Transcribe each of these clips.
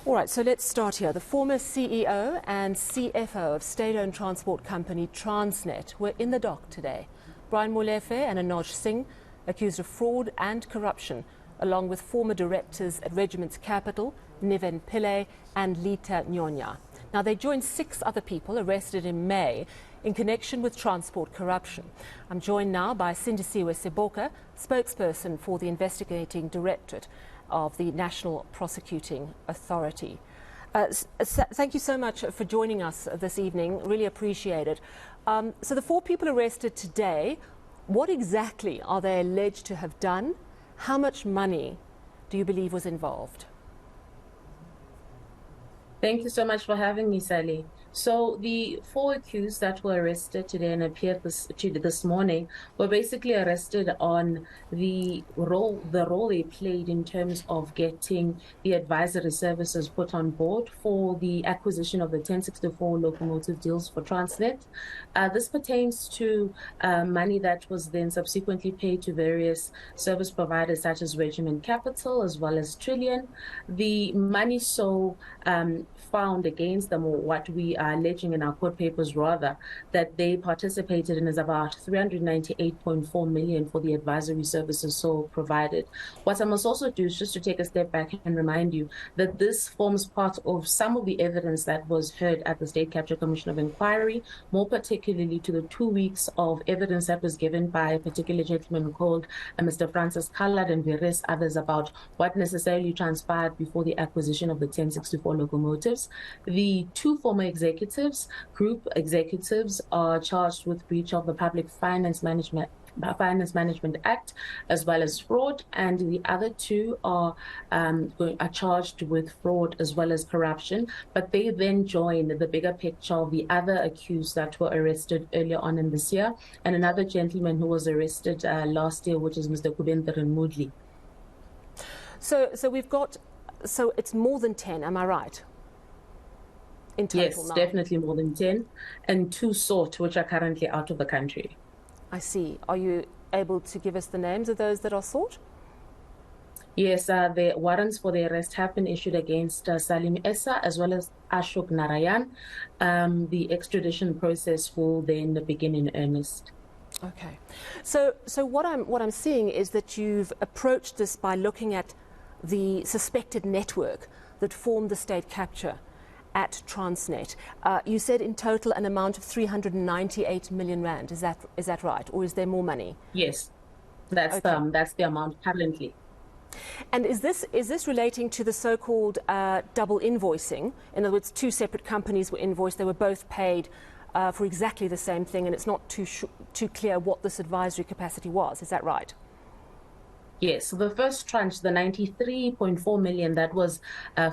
All right, so let's start here. The former CEO and CFO of state-owned transport company Transnet were in the dock today. Brian Molefe and Anoj Singh, accused of fraud and corruption, along with former directors at Regiment's Capital, Niven Pillay and Lita Nyonya. Now, they joined 6 other people arrested in May in connection with transport corruption. I'm joined now by Sindisiwe Seboka, spokesperson for the investigating directorate of the National Prosecuting Authority. Thank you so much for joining us this evening. Really appreciate it. So the 4 people arrested today, what exactly are they alleged to have done? How much money do you believe was involved? Thank you so much for having me, Sally. So the 4 accused that were arrested today and appeared this morning were basically arrested on the role they played in terms of getting the advisory services put on board for the acquisition of the 1064 locomotive deals for Transnet. This pertains to money that was then subsequently paid to various service providers such as Regiment Capital as well as Trillion. The money found against them, or what we are alleging in our court papers rather, that they participated in is about 398.4 million for the advisory services so provided. What I must also do is just to take a step back and remind you that this forms part of some of the evidence that was heard at the State Capture Commission of Inquiry, more particularly to the 2 weeks of evidence that was given by a particular gentleman called Mr. Francis Kallad and various others about what necessarily transpired before the acquisition of the 1064 locomotives. The 2 former group executives, are charged with breach of the Public Finance Management Act as well as fraud, and the other 2 are charged with fraud as well as corruption. But they then join the bigger picture of the other accused that were arrested earlier on in this year, and another gentleman who was arrested last year, which is Mr. Kubendran Mudli. So we've got, so it's more than 10, am I right? In total yes, now. Definitely more than 10, and 2 sought, which are currently out of the country. I see. Are you able to give us the names of those that are sought? Yes, the warrants for the arrest have been issued against Salim Essa as well as Ashok Narayan. The extradition process will then begin in earnest. Okay. So what I'm seeing is that you've approached this by looking at the suspected network that formed the state capture at Transnet. You said in total an amount of 398 million rand. Is that right, or is there more money? Yes, that's the amount currently. And is this relating to the so-called double invoicing? In other words, 2 separate companies were invoiced. They were both paid for exactly the same thing, and it's not too clear what this advisory capacity was. Is that right? Yes, so the first tranche, the 93.4 million that was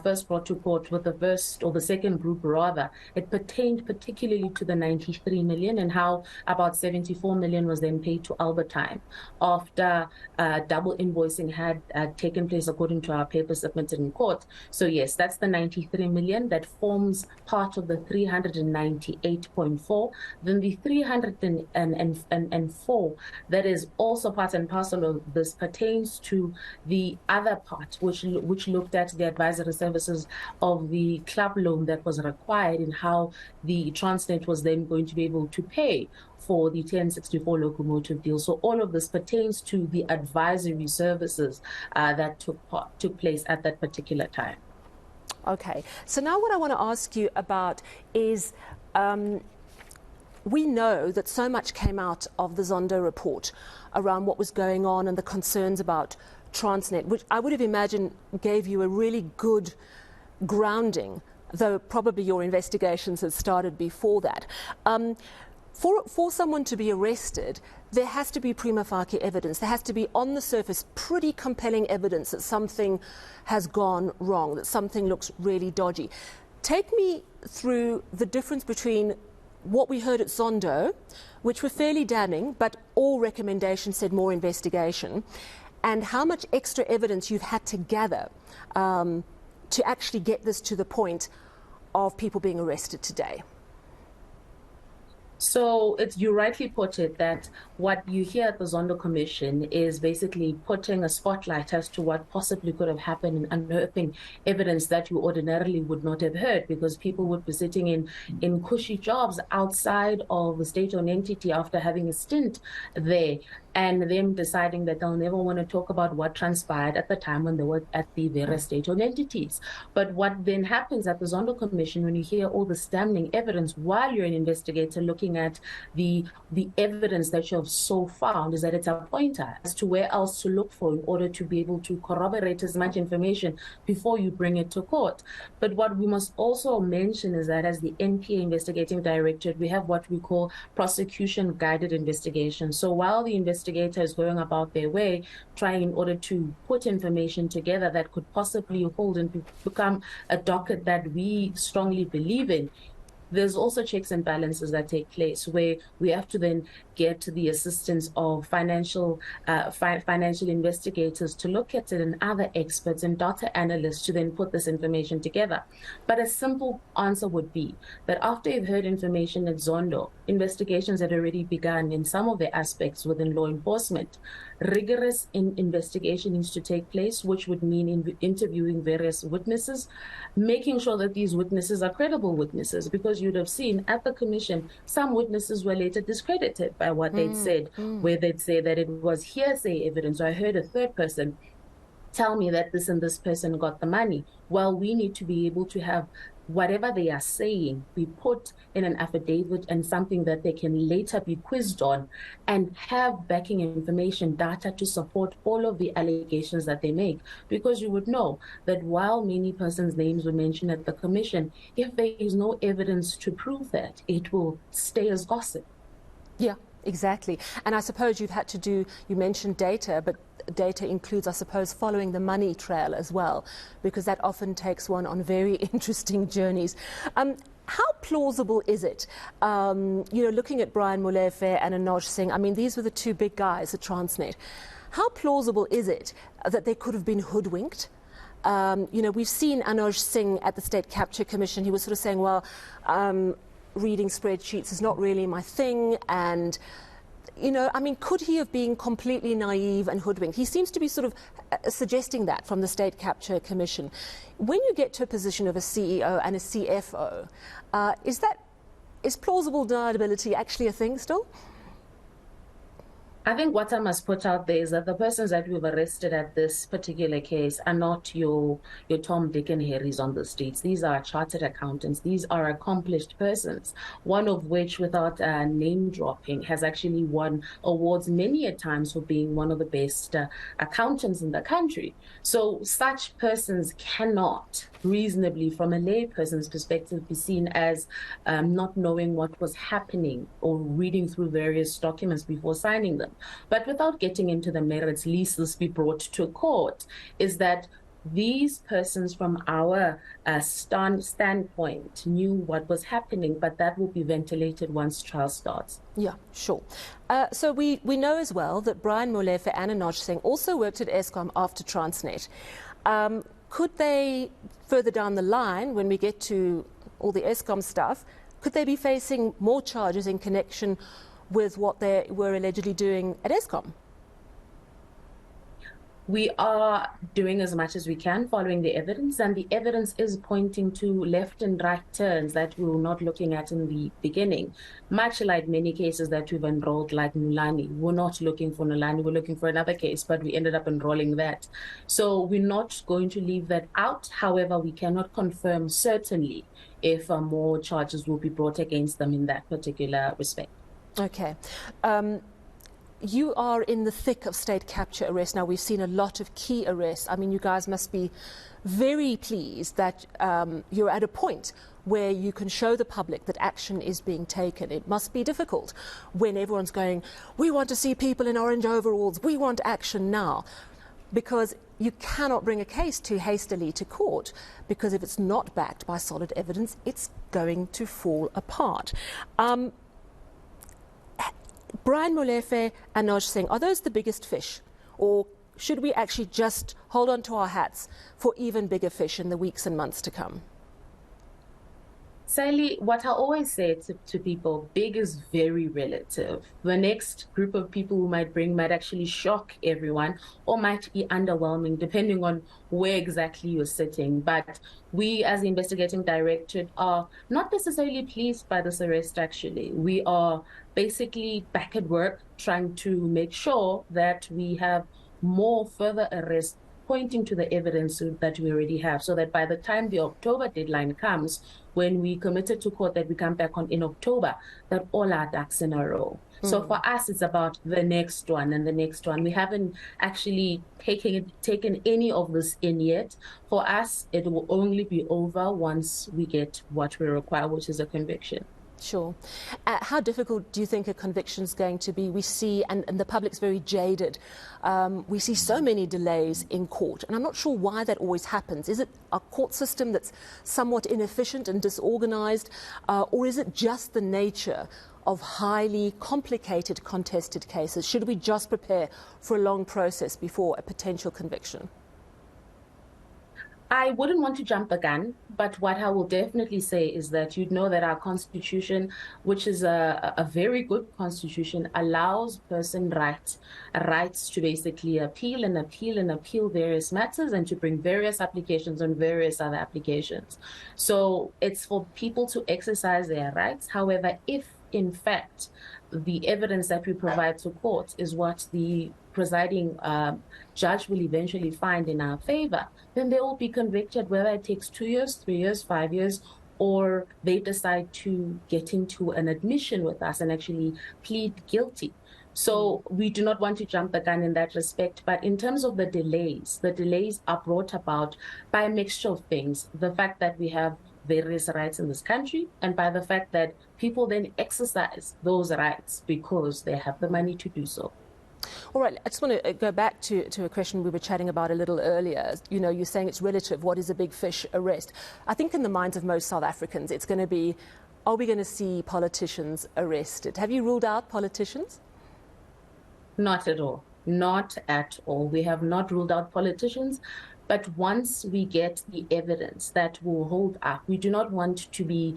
first brought to court with the second group rather, it pertained particularly to the 93 million and how about 74 million was then paid to Albertine after double invoicing had taken place according to our papers submitted in court. So yes, that's the 93 million that forms part of the 398.4. Then the 304 that is also part and parcel of this pertains to the other part, which looked at the advisory services of the club loan that was required and how the Transnet was then going to be able to pay for the 1064 locomotive deal. So all of this pertains to the advisory services that took place at that particular time. Okay. So now what I want to ask you about is we know that so much came out of the Zondo report around what was going on and the concerns about Transnet, which I would have imagined gave you a really good grounding, though probably your investigations had started before that. For someone to be arrested, there has to be prima facie evidence. There has to be on the surface pretty compelling evidence that something has gone wrong, that something looks really dodgy. Take me through the difference between what we heard at Zondo, which were fairly damning, but all recommendations said more investigation, and how much extra evidence you've had to gather to actually get this to the point of people being arrested today. So you rightly put it that what you hear at the Zondo Commission is basically putting a spotlight as to what possibly could have happened and unearthing evidence that you ordinarily would not have heard, because people would be sitting in cushy jobs outside of the state-owned entity after having a stint there, and them deciding that they'll never want to talk about what transpired at the time when they were at the various state-owned entities. But what then happens at the Zondo Commission, when you hear all this damning evidence while you're an investigator looking at the evidence that you have so found, is that it's a pointer as to where else to look for in order to be able to corroborate as much information before you bring it to court. But what we must also mention is that as the NPA Investigating Directorate, we have what we call prosecution guided investigation. So while the investigator is going about their way, trying in order to put information together that could possibly hold and become a docket that we strongly believe in, there's also checks and balances that take place where we have to then get the assistance of financial investigators to look at it, and other experts and data analysts to then put this information together. But a simple answer would be that after you've heard information at Zondo, investigations had already begun in some of the aspects within law enforcement. Rigorous investigation needs to take place, which would mean interviewing various witnesses, making sure that these witnesses are credible witnesses, because you'd have seen at the commission, some witnesses were later discredited by what they'd said, where they'd say that it was hearsay evidence, or I heard a third person tell me that this and this person got the money. Well, we need to be able to have whatever they are saying be put in an affidavit and something that they can later be quizzed on, and have backing information, data to support all of the allegations that they make. Because you would know that while many persons' names were mentioned at the commission, if there is no evidence to prove that, it will stay as gossip. Yeah, exactly. And I suppose you've had to do, you mentioned data, but data includes, I suppose, following the money trail as well, because that often takes one on very interesting journeys. How plausible is it, looking at Brian Molefe and Anoj Singh, I mean, these were the two big guys at Transnet. How plausible is it that they could have been hoodwinked? We've seen Anoj Singh at the State Capture Commission. He was sort of saying, well, reading spreadsheets is not really my thing, and could he have been completely naive and hoodwinked? He seems to be sort of suggesting that from the State Capture Commission. When you get to a position of a CEO and a CFO, is plausible deniability actually a thing still? I think what I must put out there is that the persons that we've arrested at this particular case are not your Tom, Dick and Harrys on the streets. These are chartered accountants. These are accomplished persons, one of which, without name dropping, has actually won awards many a times for being one of the best accountants in the country. So such persons cannot reasonably, from a lay person's perspective, be seen as not knowing what was happening or reading through various documents before signing them. But without getting into the merits, lest this be brought to court, is that these persons from our standpoint knew what was happening, but that will be ventilated once trial starts. Yeah, sure. So we know as well that Brian Molefe and Anoj Singh also worked at Eskom after Transnet. Could they, further down the line, when we get to all the Eskom stuff, could they be facing more charges in connection with what they were allegedly doing at Eskom? We are doing as much as we can following the evidence, and the evidence is pointing to left and right turns that we were not looking at in the beginning. Much like many cases that we've enrolled, like Nulani. We're not looking for Nulani, we're looking for another case, but we ended up enrolling that. So we're not going to leave that out. However, we cannot confirm certainly if more charges will be brought against them in that particular respect. Okay. You are in the thick of state capture arrests. Now, we've seen a lot of key arrests. I mean, you guys must be very pleased that you're at a point where you can show the public that action is being taken. It must be difficult when everyone's going, we want to see people in orange overalls, we want action now. Because you cannot bring a case too hastily to court, because if it's not backed by solid evidence, it's going to fall apart. Brian Molefe and Anoj Singh, are those the biggest fish? Or should we actually just hold on to our hats for even bigger fish in the weeks and months to come? Sally, what I always say to people, big is very relative. The next group of people who might bring might actually shock everyone or might be underwhelming, depending on where exactly you're sitting. But we, as the investigating directorate, are not necessarily pleased by this arrest, actually. We are basically back at work trying to make sure that we have more further arrests pointing to the evidence that we already have, so that by the time the October deadline comes, when we committed to court that we come back on in October, that all our ducks in a row. So for us, it's about the next one and the next one. We haven't actually taken any of this in yet. For us, it will only be over once we get what we require, which is a conviction. Sure. How difficult do you think a conviction is going to be? We see, and the public's very jaded, we see so many delays in court, and I'm not sure why that always happens. Is it a court system that's somewhat inefficient and disorganized, or is it just the nature of highly complicated contested cases? Should we just prepare for a long process before a potential conviction? I wouldn't want to jump the gun, but what I will definitely say is that you'd know that our constitution, which is a very good constitution, allows rights to basically appeal and appeal and appeal various matters and to bring various applications on various other applications. So it's for people to exercise their rights. However, if in fact the evidence that we provide to court is what the presiding judge will eventually find in our favor, then they will be convicted, whether it takes 2 years, 3 years, 5 years, or they decide to get into an admission with us and actually plead guilty. So we do not want to jump the gun in that respect. But in terms of the delays are brought about by a mixture of things. The fact that we have various rights in this country, and by the fact that people then exercise those rights because they have the money to do so. All right, I just want to go back to a question we were chatting about a little earlier. You know, you're saying it's relative. What is a big fish arrest? I think in the minds of most South Africans, it's going to be, are we going to see politicians arrested? Have you ruled out politicians? Not at all. Not at all. We have not ruled out politicians. But once we get the evidence that will hold up, we do not want to be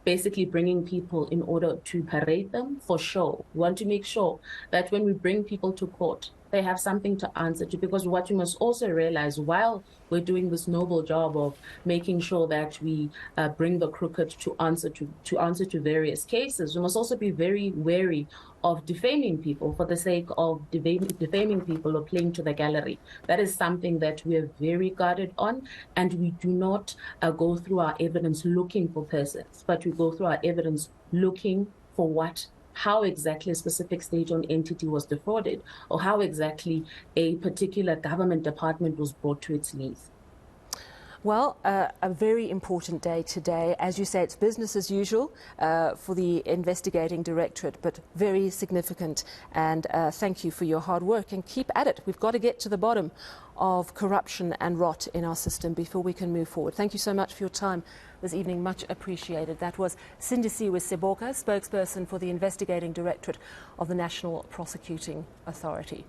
basically bringing people in order to parade them for show. We want to make sure that when we bring people to court, they have something to answer to, because what you must also realize while we're doing this noble job of making sure that we bring the crooked to answer to various cases, we must also be very wary of defaming people for the sake of defaming people or playing to the gallery. That is something that we are very guarded on, and we do not go through our evidence looking for persons, but we go through our evidence looking for how exactly a specific state-owned entity was defrauded, or how exactly a particular government department was brought to its knees. Well, a very important day today. As you say, it's business as usual for the investigating directorate, but very significant. And thank you for your hard work, and keep at it. We've got to get to the bottom of corruption and rot in our system before we can move forward. Thank you so much for your time this evening. Much appreciated. That was Sindisiwe Seboka, spokesperson for the investigating directorate of the National Prosecuting Authority.